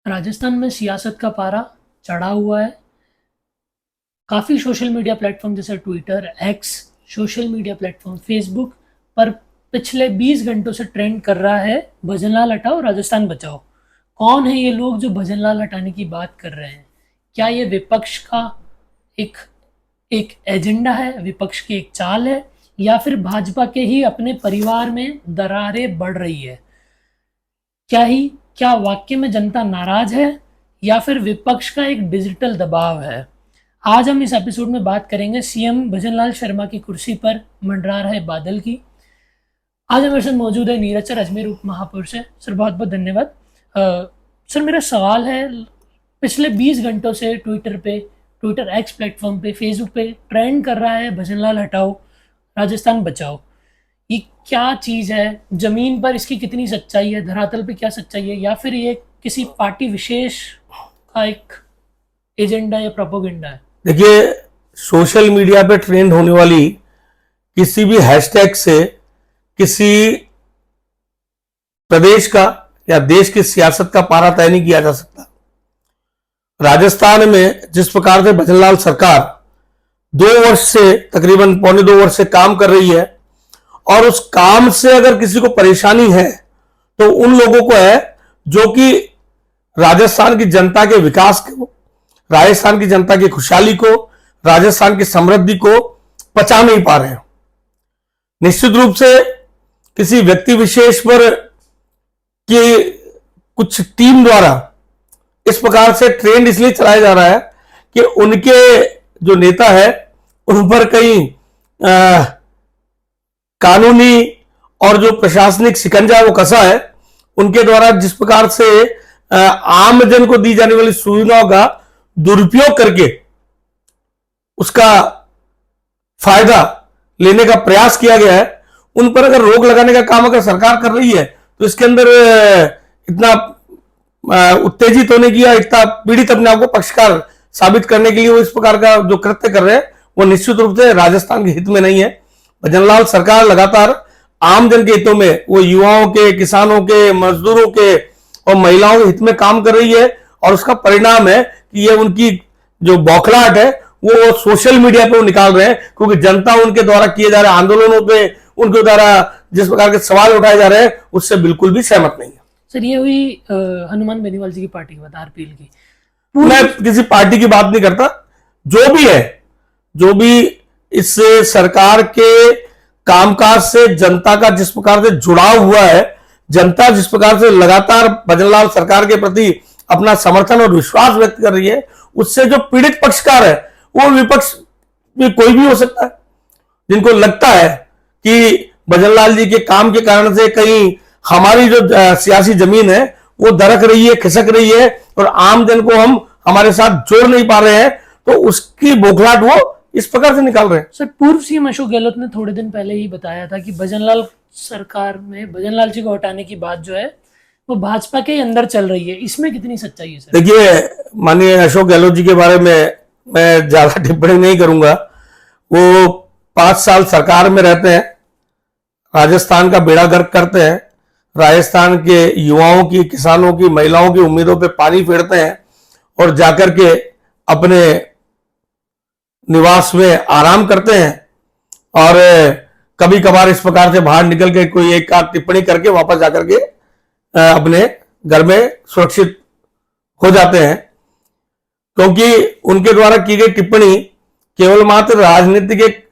राजस्थान में सियासत का पारा चढ़ा हुआ है। काफ़ी सोशल मीडिया प्लेटफॉर्म जैसे Twitter, x, social media platform Facebook पर पिछले 20 घंटों से ट्रेंड कर रहा है भजनलाल हटाओ राजस्थान बचाओ। कौन है ये लोग जो भजनलाल हटाने की बात कर रहे हैं? क्या ये विपक्ष का एक एक एजेंडा है, विपक्ष की एक चाल है, या फिर भाजपा के ही अपने परिवार में दरारें बढ़ रही है? क्या वाकई में जनता नाराज है या फिर विपक्ष का एक डिजिटल दबाव है? आज हम इस एपिसोड में बात करेंगे सीएम भजनलाल शर्मा की कुर्सी पर मंडरा रहे बादल की। आज हमारे साथ मौजूद है नीरज सर, अजमेर उप महापौर से। सर बहुत बहुत धन्यवाद। सर मेरा सवाल है, पिछले 20 घंटों से ट्विटर एक्स प्लेटफॉर्म पे, फेसबुक पे ट्रेंड कर रहा है भजनलाल हटाओ राजस्थान बचाओ। ये क्या चीज़ है? ज़मीन पर इसकी कितनी सच्चाई है? धरातल पे क्या सच्चाई है? या फिर ये किसी पार्टी विशेष का एक एजेंडा या प्रोपोगेंडा है? देखिए, सोशल मीडिया पे ट्रेंड होने वाली किसी भी हैशटैग से किसी प्रदेश का या देश की सियासत का पारा तय नहीं किया जा सकता। राजस्थान में जिस प्रकार से भजनलाल सरकार 2 वर्ष से, तकरीबन पौने 2 वर्ष से काम कर रही है, और उस काम से अगर किसी को परेशानी है तो उन लोगों को है जो कि राजस्थान की जनता के विकास को, राजस्थान की जनता की खुशहाली को, राजस्थान की समृद्धि को पचा नहीं पा रहे हैं। निश्चित रूप से किसी व्यक्ति विशेष पर की कुछ टीम द्वारा इस प्रकार से ट्रेंड इसलिए चलाया जा रहा है कि उनके जो नेता है उन पर कहीं कानूनी और जो प्रशासनिक शिकंजा वो कसा है, उनके द्वारा जिस प्रकार से आम जन को दी जाने वाली सुविधाओं का दुरुपयोग करके उसका फायदा लेने का प्रयास किया गया है, उन पर अगर रोक लगाने का काम अगर सरकार कर रही है तो इसके अंदर इतना उत्तेजित होने की या इतना पीड़ित अपने आप को पक्षकार साबित करने के लिए वो इस प्रकार का जो कृत्य कर रहे हैं वो निश्चित रूप से राजस्थान के हित में नहीं है। भजनलाल सरकार लगातार आम जन के हितों में, वो युवाओं के, किसानों के, मजदूरों के और महिलाओं के हित में काम कर रही है, और उसका परिणाम है कि ये उनकी जो बौखलाहट है वो सोशल मीडिया पे वो निकाल रहे हैं, क्योंकि जनता उनके द्वारा किए जा रहे आंदोलनों पे, उनके द्वारा जिस प्रकार के सवाल उठाए जा रहे हैं उससे बिल्कुल भी सहमत नहीं है। सर ये हुई हनुमान बेनीवाल जी की पार्टी की बात, आरपीएल की। मैं किसी पार्टी की बात नहीं करता। जो भी है, जो भी इस सरकार के कामकाज से जनता का जिस प्रकार से जुड़ाव हुआ है, जनता जिस प्रकार से लगातार भजनलाल सरकार के प्रति अपना समर्थन और विश्वास व्यक्त कर रही है, उससे जो पीड़ित पक्षकार है वो विपक्ष में कोई भी हो सकता है, जिनको लगता है कि भजनलाल जी के काम के कारण से कहीं हमारी जो सियासी जमीन है वो दरक रही है, खिसक रही है, और आम जन को हम हमारे साथ जोड़ नहीं पा रहे हैं, तो उसकी बौखलाहट वो इस प्रकार से निकाल रहे हैं। सर पूर्व सीएम अशोक गहलोत ने थोड़े दिन पहले ही बताया था कि भजनलाल सरकार में भजनलाल जी को हटाने की बात जो है वो भाजपा के अंदर चल रही है। इसमें कितनी सच्चाई है सर? देखिए, माननीय अशोक गहलोत जी के बारे में मैं ज्यादा टिप्पणी नहीं करूंगा। वो 5 साल सरकार में रहते हैं, राजस्थान का बेड़ा गर्क करते हैं, राजस्थान के युवाओं की, किसानों की, महिलाओं की उम्मीदों पे पानी फेरते हैं, और जाकर के अपने निवास में आराम करते हैं, और कभी कभार इस प्रकार से बाहर निकल के कोई एक आध टिप्पणी करके वापस जाकर के अपने घर में सुरक्षित हो जाते हैं, क्योंकि उनके द्वारा की गई टिप्पणी केवल मात्र राजनीतिक एक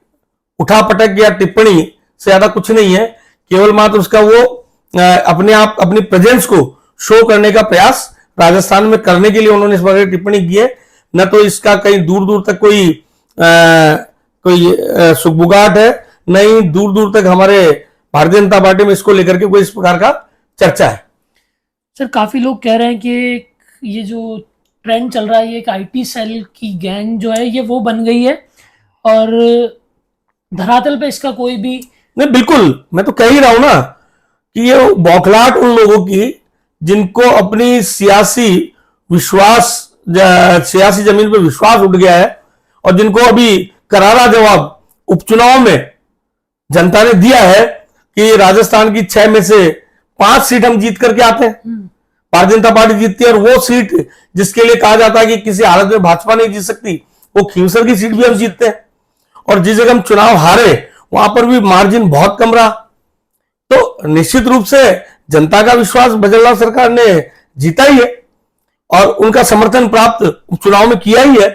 उठापटक या टिप्पणी से ज्यादा कुछ नहीं है। केवल मात्र उसका वो अपने आप अपनी प्रेजेंस को शो करने का प्रयास राजस्थान में करने के लिए उन्होंने इस प्रकार की टिप्पणी की है। न तो इसका कहीं दूर दूर तक कोई सुगबुगाहट है, न ही दूर दूर तक हमारे भारतीय जनता पार्टी में इसको लेकर के कोई इस प्रकार का चर्चा है। सर काफी लोग कह रहे हैं कि ये जो ट्रेंड चल रहा है, ये एक आईटी सेल की गैंग जो है ये वो बन गई है, और धरातल पे इसका कोई भी नहीं। बिल्कुल, मैं तो कह ही रहा हूं ना कि ये बौखलाहट उन लोगों की जिनको अपनी सियासी जमीन पर विश्वास उठ गया है, और जिनको अभी करारा जवाब उपचुनाव में जनता ने दिया है कि राजस्थान की 6 में से 5 सीट हम जीत करके आते हैं। भारतीय जनता पार्टी जीतती है, और वो सीट जिसके लिए कहा जाता है कि किसी हालत में भाजपा नहीं जीत सकती, वो खींवसर की सीट भी हम जीतते हैं। और जिस जगह हम चुनाव हारे वहां पर भी मार्जिन बहुत कम रहा। तो निश्चित रूप से जनता का विश्वास भजनलाल सरकार ने जीता ही है और उनका समर्थन प्राप्त उपचुनाव में किया ही है।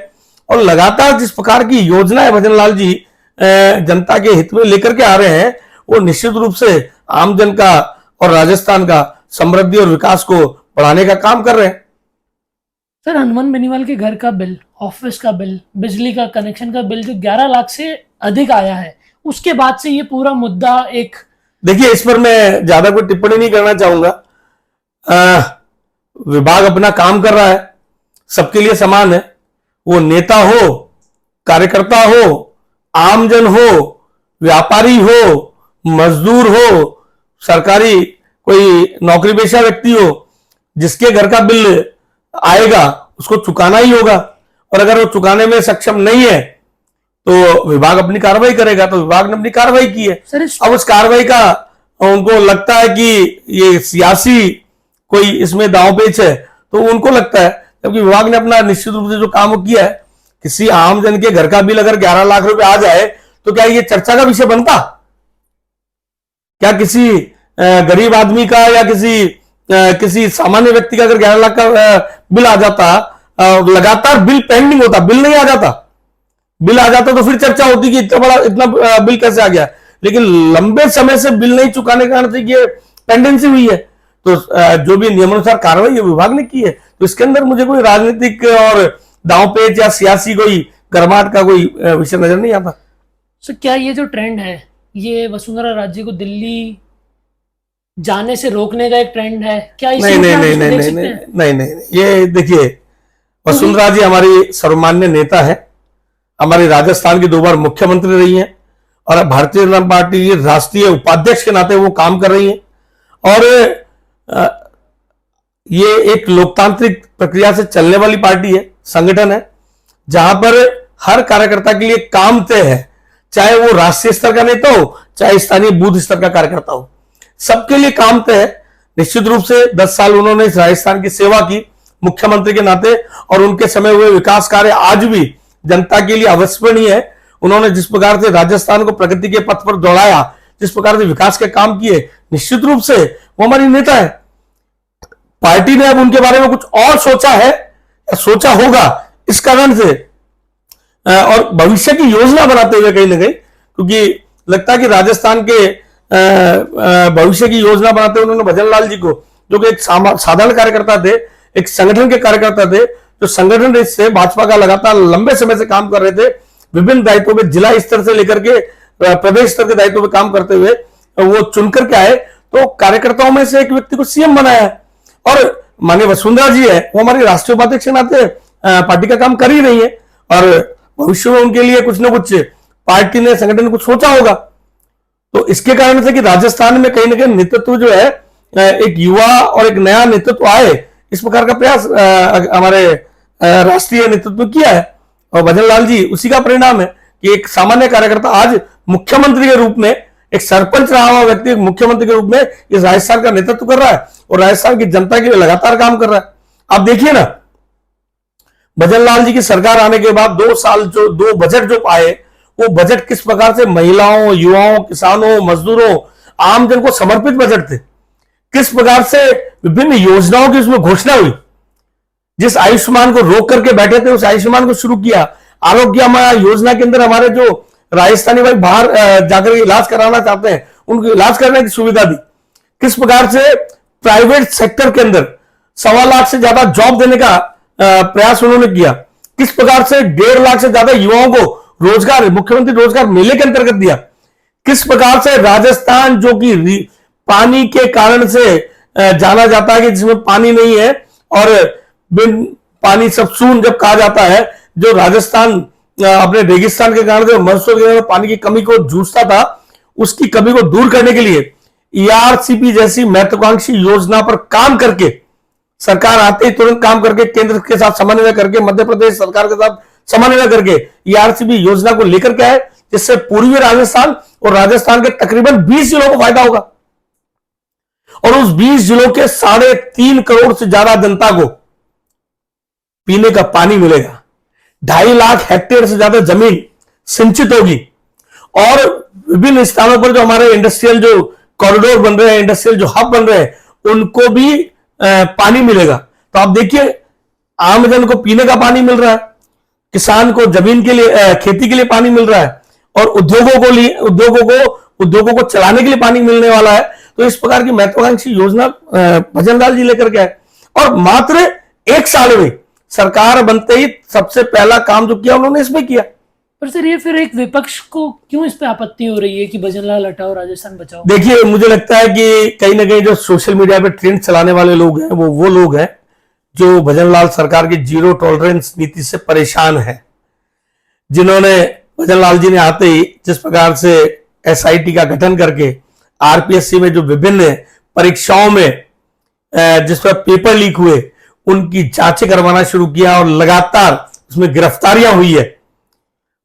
और लगातार जिस प्रकार की योजनाएं भजनलाल जी जनता के हित में लेकर के आ रहे हैं, वो निश्चित रूप से आमजन का और राजस्थान का समृद्धि और विकास को बढ़ाने का काम कर रहे हैं। सर, हनुमान बेनीवाल के घर का बिल, ऑफिस का बिल, बिजली का कनेक्शन का बिल जो 11 लाख से अधिक आया है, उसके बाद से ये पूरा मुद्दा एक, देखिए इस पर मैं ज्यादा कोई टिप्पणी नहीं करना चाहूंगा। विभाग अपना काम कर रहा है, सबके लिए समान है। वो नेता हो, कार्यकर्ता हो, आमजन हो, व्यापारी हो, मजदूर हो, सरकारी कोई नौकरी पेशा व्यक्ति हो, जिसके घर का बिल आएगा उसको चुकाना ही होगा। और अगर वो चुकाने में सक्षम नहीं है तो विभाग अपनी कार्रवाई करेगा। तो विभाग ने अपनी कार्रवाई की है। अब उस कार्रवाई का उनको लगता है कि ये सियासी कोई इसमें दांवपेच है, तो उनको लगता है, जबकि विभाग ने अपना निश्चित रूप से जो काम किया है, किसी आमजन के घर का बिल अगर 11 लाख रुपए आ जाए तो क्या ये चर्चा का विषय बनता? क्या किसी गरीब आदमी का या किसी सामान्य व्यक्ति का अगर 11 लाख का बिल आ जाता, लगातार बिल पेंडिंग होता, बिल नहीं आ जाता, बिल आ जाता तो फिर चर्चा होती कि इतना बिल कैसे आ गया। लेकिन लंबे समय से बिल नहीं चुकाने के कारण से ये पेंडेंसी हुई है। तो जो भी नियमानुसार कार्रवाई विभाग ने की है, तो इसके अंदर मुझे कोई राजनीतिक और दांवपेच या सियासी कोई गर्माहट का कोई विषय नजर नहीं आता। सो क्या ये जो ट्रेंड है, ये वसुंधरा राजे को दिल्ली जाने से रोकने का एक ट्रेंड है क्या? नहीं नहीं नहीं नहीं नहीं नहीं नहीं नहीं, ये देखिए वसुंधरा जी हमारी सर्वमान्य नेता है, हमारी राजस्थान की 2 बार मुख्यमंत्री रही हैं और भारतीय जनता पार्टी की राष्ट्रीय उपाध्यक्ष के नाते वो काम कर रही हैं। और ये एक लोकतांत्रिक प्रक्रिया से चलने वाली पार्टी है, संगठन है, जहां पर हर कार्यकर्ता के लिए काम तय है, चाहे वो राष्ट्रीय स्तर का नेता हो, चाहे स्थानीय बूथ स्तर का कार्यकर्ता हो, सबके लिए काम तय है। निश्चित रूप से 10 साल उन्होंने इस राजस्थान की सेवा की मुख्यमंत्री के नाते, और उनके समय हुए विकास कार्य आज भी जनता के लिए अविस्मरणीय है। उन्होंने जिस प्रकार से राजस्थान को प्रगति के पथ पर दौड़ाया, जिस प्रकार से विकास के काम किए, निश्चित रूप से वो हमारी नेता है। पार्टी ने अब उनके बारे में कुछ और सोचा है या सोचा होगा, इस कारण से और भविष्य की योजना बनाते हुए कहीं ना कहीं, क्योंकि लगता है कि राजस्थान के भविष्य की योजना बनाते हुए उन्होंने भजनलाल जी को, जो कि एक साधारण कार्यकर्ता थे, एक संगठन के कार्यकर्ता थे, जो संगठन से भाजपा का लगातार लंबे समय से काम कर रहे थे, विभिन्न दायित्वों में जिला स्तर से लेकर के प्रदेश स्तर के दायित्वों में काम करते हुए वो चुनकर के आए, तो कार्यकर्ताओं में से एक व्यक्ति को सीएम बनाया है। और माननीय वसुंधरा जी है, वो हमारी राष्ट्रीय उपाध्यक्ष के नाते पार्टी का काम कर ही रही है, और भविष्य में उनके लिए कुछ ना कुछ पार्टी ने, संगठन ने कुछ सोचा होगा। तो इसके कारण से कि राजस्थान में कहीं ना कहीं नेतृत्व जो है, एक युवा और एक नया नेतृत्व आए, इस प्रकार का प्रयास हमारे राष्ट्रीय नेतृत्व ने किया है। और भजनलाल जी उसी का परिणाम है कि एक सामान्य कार्यकर्ता आज मुख्यमंत्री के रूप में, एक सरपंच रहा हुआ व्यक्ति मुख्यमंत्री के रूप में इस राजस्थान का नेतृत्व कर रहा है और राजस्थान की जनता के लिए लगातार काम कर रहा है। आप देखिए ना, भजनलाल जी की सरकार आने के बाद 2 साल जो 2 बजट जो पाए, वो बजट किस प्रकार से महिलाओं, युवाओं, किसानों, मजदूरों, आमजन को समर्पित बजट थे। किस प्रकार से विभिन्न योजनाओं की उसमें घोषणा हुई। जिस आयुष्मान को रोक करके बैठे थे, उस आयुष्मान को शुरू किया। आरोग्य योजना के अंदर हमारे जो राजस्थानी भाई बाहर जाकर इलाज कराना चाहते हैं, उनको इलाज करने की सुविधा दी। किस प्रकार से प्राइवेट सेक्टर के अंदर 1.25 लाख से ज्यादा जॉब देने का प्रयास उन्होंने किया। किस प्रकार से 1.5 लाख से ज्यादा युवाओं को रोजगार, मुख्यमंत्री रोजगार मेले के अंतर्गत दिया। किस प्रकार से राजस्थान, जो कि पानी के कारण से जाना जाता है कि जिसमें पानी नहीं है और बिन पानी सब सून जब कहा जाता है, जो राजस्थान अपने रेगिस्तान के कारण से वर्षों के पानी की कमी को जूझता था, उसकी कमी को दूर करने के लिए ईआरसीपी जैसी महत्वाकांक्षी योजना पर काम करके, सरकार आते ही तुरंत काम करके, केंद्र के साथ समन्वय करके, मध्य प्रदेश सरकार के साथ समन्वय करके ईआरसीपी योजना को लेकर के आए, जिससे पूर्वी राजस्थान और राजस्थान के तकरीबन 20 जिलों को फायदा होगा। और उस 20 जिलों के 3.5 करोड़ से ज्यादा जनता को पीने का पानी मिलेगा। 2.5 लाख हेक्टेयर से ज्यादा जमीन सिंचित होगी और विभिन्न स्थानों पर जो हमारे इंडस्ट्रियल जो कॉरिडोर बन रहे हैं, इंडस्ट्रियल जो हब बन रहे हैं, उनको भी पानी मिलेगा। तो आप देखिए, आमजन को पीने का पानी मिल रहा है, किसान को जमीन के लिए, खेती के लिए पानी मिल रहा है और उद्योगों को चलाने के लिए पानी मिलने वाला है। तो इस प्रकार की महत्वाकांक्षी योजना भजन लाल जी लेकर के आए और मात्र 1 साल में सरकार बनते ही सबसे पहला काम जो किया उन्होंने इसमें किया। पर सर, ये फिर एक विपक्ष को क्यों इस पे आपत्ति हो रही है कि भजनलाल हटाओ राजस्थान बचाओ? देखिए, मुझे लगता है कि कहीं ना कहीं जो सोशल मीडिया पे ट्रेंड चलाने वाले लोग हैं वो लोग हैं जो भजनलाल सरकार की जीरो टॉलरेंस नीति से परेशान है, जिन्होंने भजनलाल जी ने आते ही जिस प्रकार से एसआईटी का गठन करके आरपीएससी में जो विभिन्न परीक्षाओं में जिस पर पेपर लीक हुए उनकी जांचें करवाना शुरू किया और लगातार उसमें गिरफ्तारियां हुई है।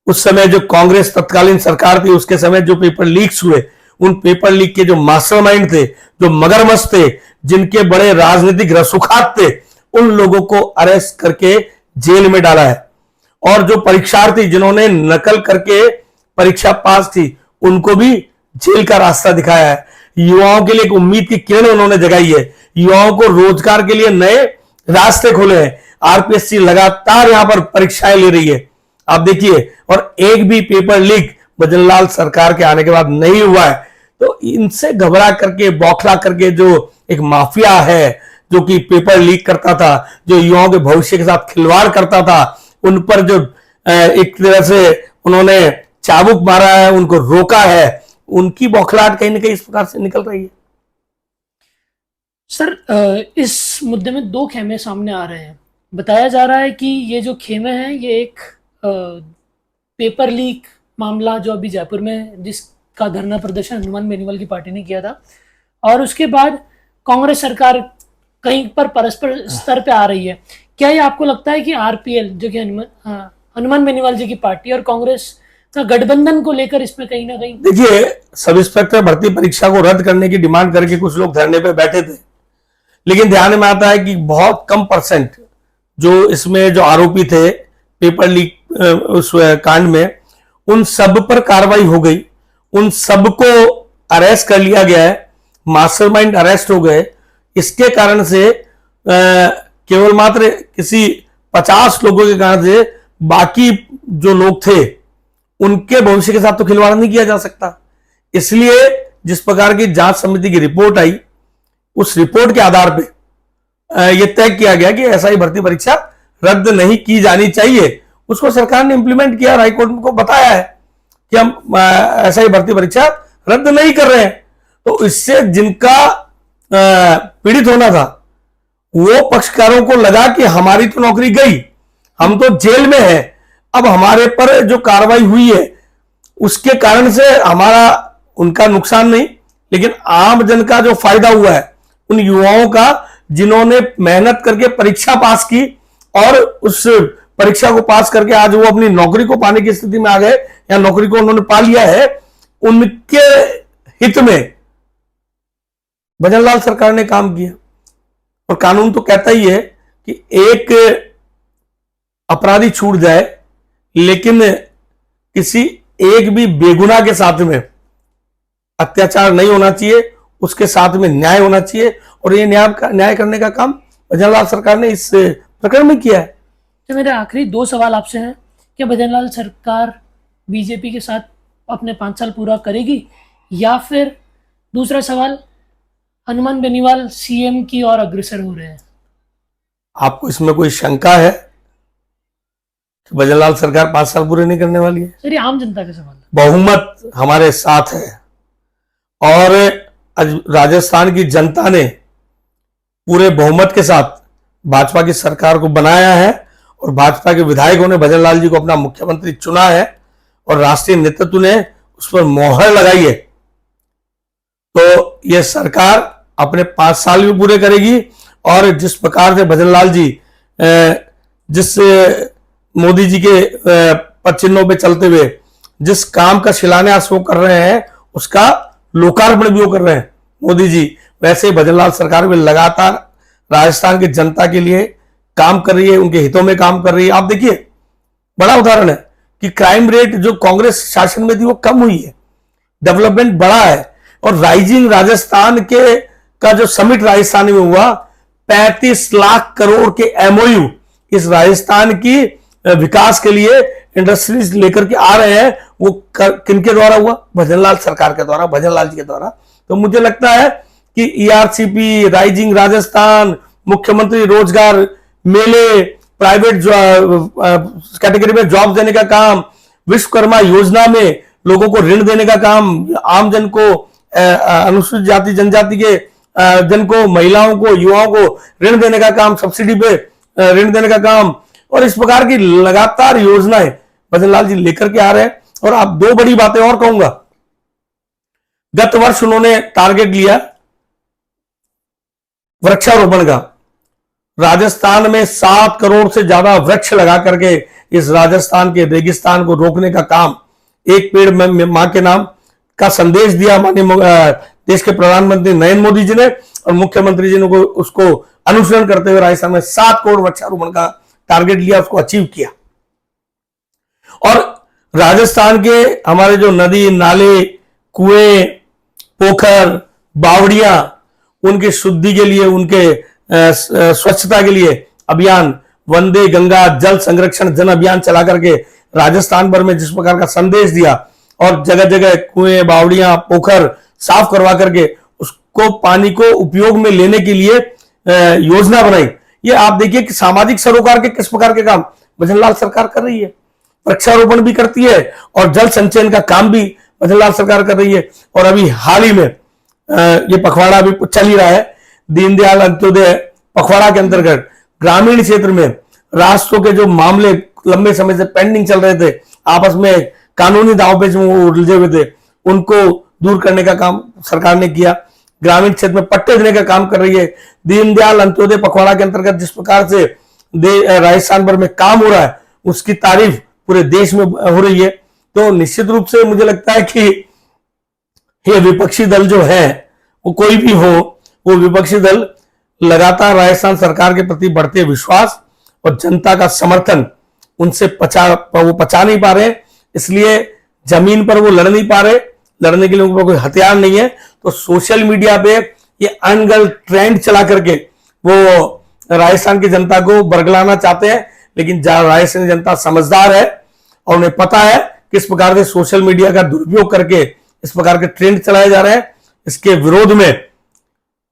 उस समय जो कांग्रेस तत्कालीन सरकार थी, उसके समय जो पेपर लीक्स हुए, उन पेपर लीक के जो मास्टरमाइंड थे, जो मगरमच्छ थे, जिनके बड़े राजनीतिक रसूखात थे, उन लोगों को अरेस्ट करके जेल में डाला है। और जो परीक्षार्थी जिन्होंने नकल करके परीक्षा पास की, उनको भी जेल का रास्ता दिखाया है। युवाओं के लिए एक उम्मीद की किरण उन्होंने जगाई है, युवाओं को रोजगार के लिए नए रास्ते खोले हैं। आरपीएससी लगातार यहां पर परीक्षाएं ले रही है, आप देखिए, और एक भी पेपर लीक भजनलाल सरकार के आने के बाद नहीं हुआ है। तो इनसे घबरा करके, बौखला करके जो एक माफिया है जो कि पेपर लीक करता था, जो युवाओं के भविष्य के साथ खिलवाड़ करता था, उन पर जो एक तरह से उन्होंने चाबुक मारा है, उनको रोका है, उनकी बौखलाहट कहीं ना कहीं इस प्रकार से निकल रही है। सर, इस मुद्दे में 2 खेमे सामने आ रहे हैं। बताया जा रहा है कि ये जो खेमे हैं ये एक पेपर लीक मामला जो अभी जयपुर में जिसका धरना प्रदर्शन हनुमान बेनीवाल की पार्टी ने किया था, और उसके बाद कांग्रेस सरकार कहीं पर परस्पर स्तर पे आ रही है। क्या ये आपको लगता है कि आरपीएल जो कि हनुमान बेनीवाल जी की पार्टी और कांग्रेस का गठबंधन को लेकर इसमें कहीं ना कहीं? देखिए, सब इंस्पेक्टर भर्ती परीक्षा को रद्द करने की डिमांड करके कुछ लोग धरने पे बैठे थे, लेकिन ध्यान में आता है कि बहुत कम परसेंट जो इसमें जो आरोपी थे पेपर लीक उस कांड में, उन सब पर कार्रवाई हो गई, उन सबको अरेस्ट कर लिया गया है, मास्टरमाइंड अरेस्ट हो गए। इसके कारण से केवल मात्र किसी 50 लोगों के कारण से बाकी जो लोग थे उनके भविष्य के साथ तो खिलवाड़ नहीं किया जा सकता। इसलिए जिस प्रकार की जांच समिति की रिपोर्ट आई, उस रिपोर्ट के आधार पे यह तय किया गया कि एसआई भर्ती परीक्षा रद्द नहीं की जानी चाहिए। उसको सरकार ने इंप्लीमेंट किया, हाईकोर्ट को बताया है कि हम एसआई भर्ती परीक्षा रद्द नहीं कर रहे हैं। तो इससे जिनका पीड़ित होना था वो पक्षकारों को लगा कि हमारी तो नौकरी गई, हम तो जेल में हैं, अब हमारे पर जो कार्रवाई हुई है उसके कारण से हमारा उनका नुकसान नहीं, लेकिन आम जन का जो फायदा हुआ है, उन युवाओं का जिन्होंने मेहनत करके परीक्षा पास की और उस परीक्षा को पास करके आज वो अपनी नौकरी को पाने की स्थिति में आ गए या नौकरी को उन्होंने पा लिया है, उनके हित में भजनलाल सरकार ने काम किया। और कानून तो कहता ही है कि एक अपराधी छूट जाए, लेकिन किसी एक भी बेगुनाह के साथ में अत्याचार नहीं होना चाहिए, उसके साथ में न्याय होना चाहिए। और ये न्याय करने का काम भजनलाल सरकार ने इस प्रकरण में किया है। तो मेरे आखिरी 2 सवाल आपसे हैं कि भजनलाल सरकार बीजेपी के साथ अपने 5 साल पूरा करेगी, या फिर दूसरा सवाल, हनुमान बेनीवाल सीएम की ओर अग्रसर हो रहे हैं? आपको इसमें कोई शंका है कि भजनलाल सरकार 5 साल पूरे नहीं करने वाली है? सर, ये आम जनता का सवाल है। बहुमत हमारे साथ है और आज राजस्थान की जनता ने पूरे बहुमत के साथ भाजपा की सरकार को बनाया है और भाजपा के विधायकों ने भजनलाल जी को अपना मुख्यमंत्री चुना है और राष्ट्रीय नेतृत्व ने उस पर मोहर लगाई है। तो यह सरकार अपने 5 साल भी पूरे करेगी और जिस प्रकार से भजनलाल जी जिस मोदी जी के पद चिन्हों पे चलते हुए जिस काम का शिलान्यास वो कर रहे हैं, उसका लोकार्पण भी वो कर रहे हैं मोदी जी, वैसे भजनलाल सरकार भी लगातार राजस्थान की जनता के लिए काम कर रही है, उनके हितों में काम कर रही है। आप देखिए, बड़ा उदाहरण है कि क्राइम रेट जो कांग्रेस शासन में थी वो कम हुई है, डेवलपमेंट बढ़ा है। और राइजिंग राजस्थान के का जो समिट राजस्थान में हुआ, 35 लाख करोड़ के एमओयू इस राजस्थान की विकास के लिए इंडस्ट्रीज लेकर के आ रहे हैं, वो किनके द्वारा हुआ? भजनलाल सरकार के द्वारा, भजनलाल जी के द्वारा। तो मुझे लगता है कि ईआरसीपी, राइजिंग राजस्थान, मुख्यमंत्री रोजगार मेले, प्राइवेट कैटेगरी में जॉब देने का काम, विश्वकर्मा योजना में लोगों को ऋण देने का काम, आम जन को, अनुसूचित जाति जनजाति के जन को, महिलाओं को, युवाओं को ऋण देने का काम, सब्सिडी पे ऋण देने का काम, और इस प्रकार की लगातार योजनाएं भजनलाल जी लेकर के आ रहे हैं। और आप दो बड़ी बातें और कहूंगा। गत वर्ष उन्होंने टारगेट लिया वृक्षारोपण का। राजस्थान में 7 करोड़ से ज्यादा वृक्ष लगा करके इस राजस्थान के रेगिस्तान को रोकने का काम, एक पेड़ मां के नाम का संदेश दिया माननीय देश के प्रधानमंत्री नरेंद्र मोदी जी ने, और मुख्यमंत्री जी ने उसको अनुसरण करते हुए राजस्थान में 7 करोड़ वृक्षारोपण का टारगेट लिया, उसको अचीव किया। और राजस्थान के हमारे जो नदी नाले, कुएं, पोखर, बावड़ियां, उनकी शुद्धि के लिए, उनके स्वच्छता के लिए अभियान वंदे गंगा जल संरक्षण जन अभियान चला करके राजस्थान भर में जिस प्रकार का संदेश दिया, और जगह जगह कुएं, बावड़ियां, पोखर साफ करवा करके उसको पानी को उपयोग में लेने के लिए योजना बनाई। ये आप देखिए कि सामाजिक सरोकार के किस प्रकार के काम भजनलाल सरकार कर रही है। वृक्षारोपण भी करती है और जल संचयन का काम भी भजनलाल सरकार कर रही है। और अभी हाल ही में ये पखवाड़ा भी चल ही रहा है, दीनदयाल अंत्योदय पखवाड़ा के अंतर्गत ग्रामीण क्षेत्र में रास्तों के जो मामले लंबे समय से पेंडिंग चल रहे थे, आपस में कानूनी दांवपेच में वो उलझे हुए थे, उनको दूर करने का काम सरकार ने किया। ग्रामीण क्षेत्र में पट्टे देने का काम कर रही है। दीनदयाल अंत्योदय पखवाड़ा के अंतर्गत जिस प्रकार से राजस्थान भर में काम हो रहा है, उसकी तारीफ पूरे देश में हो रही है। तो निश्चित रूप से मुझे लगता है कि ये विपक्षी दल जो है, वो कोई भी हो, वो विपक्षी दल लगातार राजस्थान सरकार के प्रति बढ़ते विश्वास और जनता का समर्थन उनसे वो पचा नहीं पा रहे, इसलिए जमीन पर वो लड़ नहीं पा रहे। लड़ने के लिए उनके पास कोई हथियार नहीं है, तो सोशल मीडिया पे ये अनगल ट्रेंड चला करके वो राजस्थान की जनता को बरगलाना चाहते हैं। लेकिन राजस्थान की जनता समझदार है और उन्हें पता है किस प्रकार से सोशल मीडिया का दुरुपयोग करके इस प्रकार के ट्रेंड चलाए जा रहे हैं। इसके विरोध में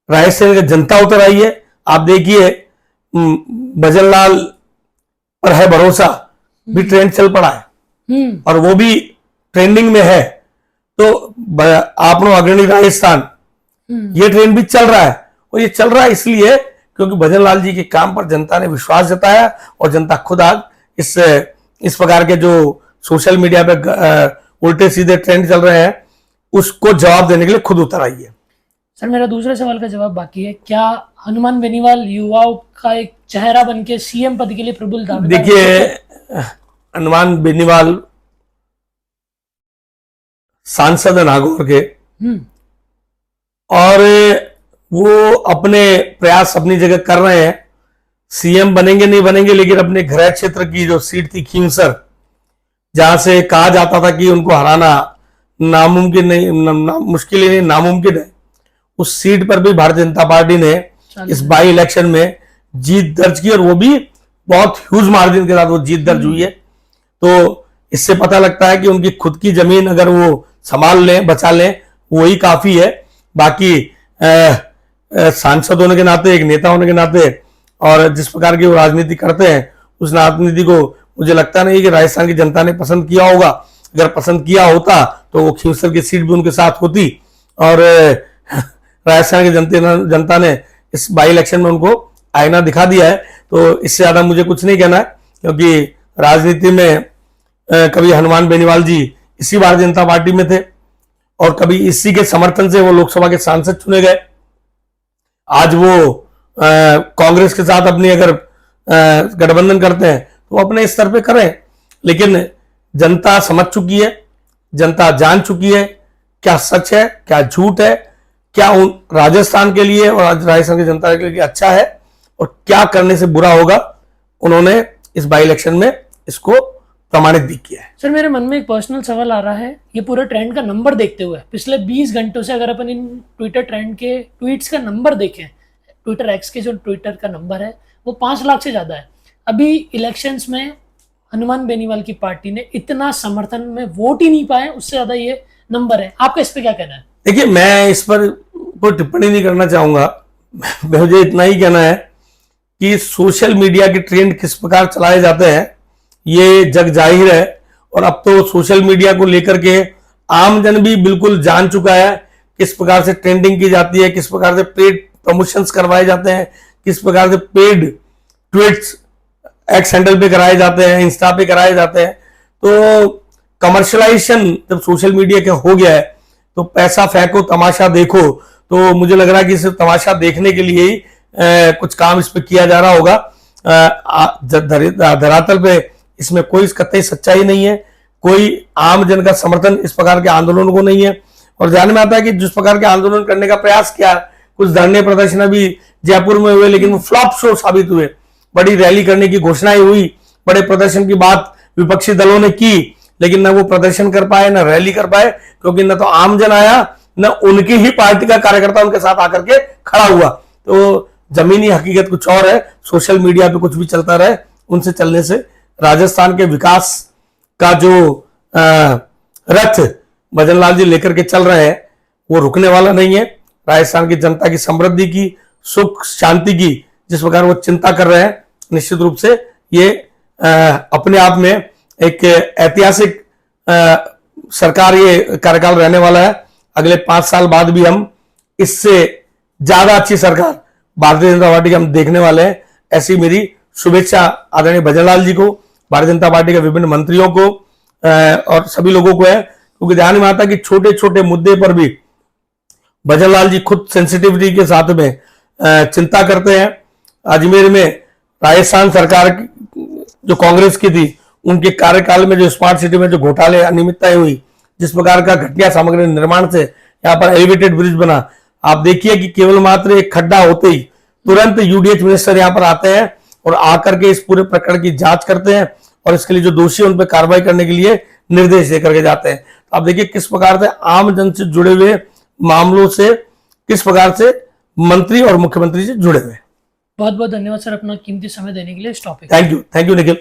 राजस्थान की जनता उतर आई है। आप देखिए, भजनलाल पर है भरोसा भी ट्रेंड चल पड़ा है और वो भी ट्रेंडिंग में है। तो आपनो अग्रणी राजस्थान, ये ट्रेंड भी चल रहा है, और ये चल रहा है इसलिए क्योंकि भजनलाल जी के काम पर जनता ने विश्वास जताया और जनता खुद आज इस प्रकार के जो सोशल मीडिया पे उल्टे सीधे ट्रेंड चल रहे हैं, उसको जवाब देने के लिए खुद उतर आई है। सर, मेरा दूसरे सवाल का जवाब बाकी है। क्या हनुमान बेनीवाल युवाओं का एक चेहरा बनके सीएम पद के लिए प्रबल दावेदार? देखिए, हनुमान बेनीवाल सांसद है नागौर के, और वो अपने प्रयास अपनी जगह कर रहे हैं। सीएम बनेंगे नहीं बनेंगे, लेकिन अपने गृह क्षेत्र की जो सीट थी खींवसर, जहां से कहा जाता था कि उनको हराना नामुमकिन नहीं, मुश्किल ही नहीं, नामुमकिन है, उस सीट पर भी भारतीय जनता पार्टी ने इस बाई इलेक्शन में जीत दर्ज की, और वो भी बहुत ह्यूज मार्जिन के साथ वो जीत दर्ज हुई है। तो इससे पता लगता है कि उनकी खुद की जमीन अगर वो संभाल लें, बचा लें, वही काफी है। बाकी सांसद होने के नाते, एक नेता होने के नाते, और जिस प्रकार की वो राजनीति करते हैं, उस राजनीति को मुझे लगता नहीं कि राजस्थान की जनता ने पसंद किया होगा। अगर पसंद किया होता तो वो खींवसर की सीट भी उनके साथ होती, और राजस्थान की जनता ने इस बाई इलेक्शन में उनको आईना दिखा दिया है। तो इससे ज्यादा मुझे कुछ नहीं कहना है, क्योंकि राजनीति में कभी हनुमान बेनीवाल जी इसी भारतीय जनता पार्टी में थे, और कभी इसी के समर्थन से वो लोकसभा के सांसद चुने गए। आज वो कांग्रेस के साथ अपनी अगर गठबंधन करते हैं तो वो अपने स्तर पे करें, लेकिन जनता समझ चुकी है, जनता जान चुकी है क्या सच है क्या झूठ है, क्या उन राजस्थान के लिए और राजस्थान की जनता के लिए अच्छा है और क्या करने से बुरा होगा, उन्होंने इस बाई इलेक्शन में इसको प्रमाणित भी किया है। सर मेरे मन में एक पर्सनल सवाल आ रहा है, ये पूरे ट्रेंड का नंबर देखते हुए पिछले 20 घंटों से अगर अपन इन ट्विटर ट्रेंड के ट्वीट्स का नंबर देखें, ट्विटर एक्स के जो ट्विटर का नंबर है वो 5 लाख से ज़्यादा है। अभी इलेक्शंस में हनुमान बेनीवाल की पार्टी ने इतना समर्थन में वोट ही नहीं पाए, उससे ज़्यादा ये नंबर है। आपका इस पर क्या कहना है? देखिए, मैं इस पर कोई टिप्पणी नहीं करना चाहूंगा। मुझे इतना ही कहना है कि सोशल मीडिया के ट्रेंड किस प्रकार चलाए जाते हैं ये जग जाहिर है, और अब तो सोशल मीडिया को लेकर के आमजन भी बिल्कुल जान चुका है किस प्रकार से ट्रेंडिंग की जाती है, किस प्रकार से पेड प्रमोशंस करवाए जाते हैं, किस प्रकार से पेड ट्वीट्स एक्स हैंडल पे कराए जाते हैं, इंस्टा पे कराए जाते हैं। तो कमर्शलाइजेशन जब सोशल मीडिया का हो गया है तो पैसा फेंको तमाशा देखो, तो मुझे लग रहा है कि सिर्फ तमाशा देखने के लिए ही कुछ काम इस पे किया जा रहा होगा। धरातल पे इसमें कोई कतई सच्चाई नहीं है, कोई आम जन का समर्थन इस प्रकार के आंदोलन को नहीं है। और ध्यान में आता है कि जिस प्रकार के आंदोलन करने का प्रयास किया, कुछ धरने प्रदर्शन भी जयपुर में हुए लेकिन वो फ्लॉप शो साबित हुए। बड़ी रैली करने की घोषणाएं हुई, बड़े प्रदर्शन की बात विपक्षी दलों ने की, लेकिन न वो प्रदर्शन कर पाए, न रैली कर पाए, क्योंकि न तो आमजन आया, न उनकी ही पार्टी का कार्यकर्ता उनके साथ आकर के खड़ा हुआ। तो जमीनी हकीकत कुछ और है, सोशल मीडिया पे कुछ भी चलता रहे, उनसे चलने से राजस्थान के विकास का जो रथ भजनलाल जी लेकर के चल रहे हैं वो रुकने वाला नहीं है। राजस्थान की जनता की समृद्धि की, सुख शांति की जिस प्रकार वो चिंता कर रहे हैं, निश्चित रूप से ये अपने आप में एक ऐतिहासिक सरकार ये कार्यकाल रहने वाला है। अगले 5 साल बाद भी हम इससे ज्यादा अच्छी सरकार भारतीय जनता पार्टी की हम देखने वाले हैं। ऐसी मेरी शुभेच्छा आदरणीय भजनलाल जी को, भारतीय जनता पार्टी के विभिन्न मंत्रियों को और सभी लोगों को है, क्योंकि ध्यान में आता है कि छोटे छोटे मुद्दे पर भी भजनलाल जी खुद सेंसिटिविटी के साथ में चिंता करते हैं। अजमेर में राजस्थान सरकार जो कांग्रेस की थी, उनके कार्यकाल में जो स्मार्ट सिटी में जो घोटाले अनियमितताएं हुई, जिस प्रकार का घटिया सामग्री निर्माण से यहाँ पर एलिवेटेड ब्रिज बना, आप देखिए कि केवल मात्र एक खड्डा होते ही तुरंत यूडीएच मिनिस्टर यहाँ पर आते हैं और आकर के इस पूरे प्रकरण की जांच करते हैं और इसके लिए जो दोषी उन पर कार्रवाई करने के लिए निर्देश देकर के जाते हैं। तो आप देखिए किस प्रकार से आम जन से जुड़े हुए मामलों से किस प्रकार से मंत्री और मुख्यमंत्री से जुड़े हुए। बहुत बहुत धन्यवाद सर अपना कीमती समय देने के लिए इस टॉपिक। Thank you Nikhil.